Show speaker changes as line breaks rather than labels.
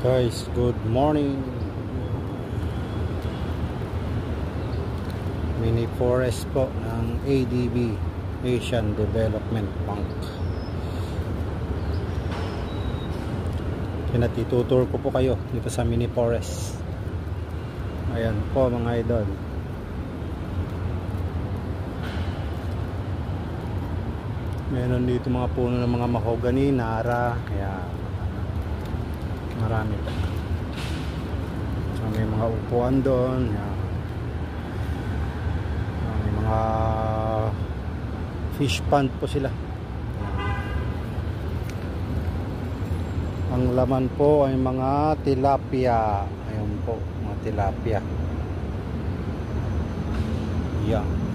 Guys, good morning. Mini forest po ng ADB, Asian Development Bank. Pinatitutur ko po kayo dito sa mini forest. Ayan po mga idol. Meron dito mga puno ng mga mahogany, nara. Ayan. Marami po. So, may mga upuan doon. Yan. May mga fish pond po sila. Yan. Ang laman po ay mga tilapia. Ayun po, mga tilapia. Yan.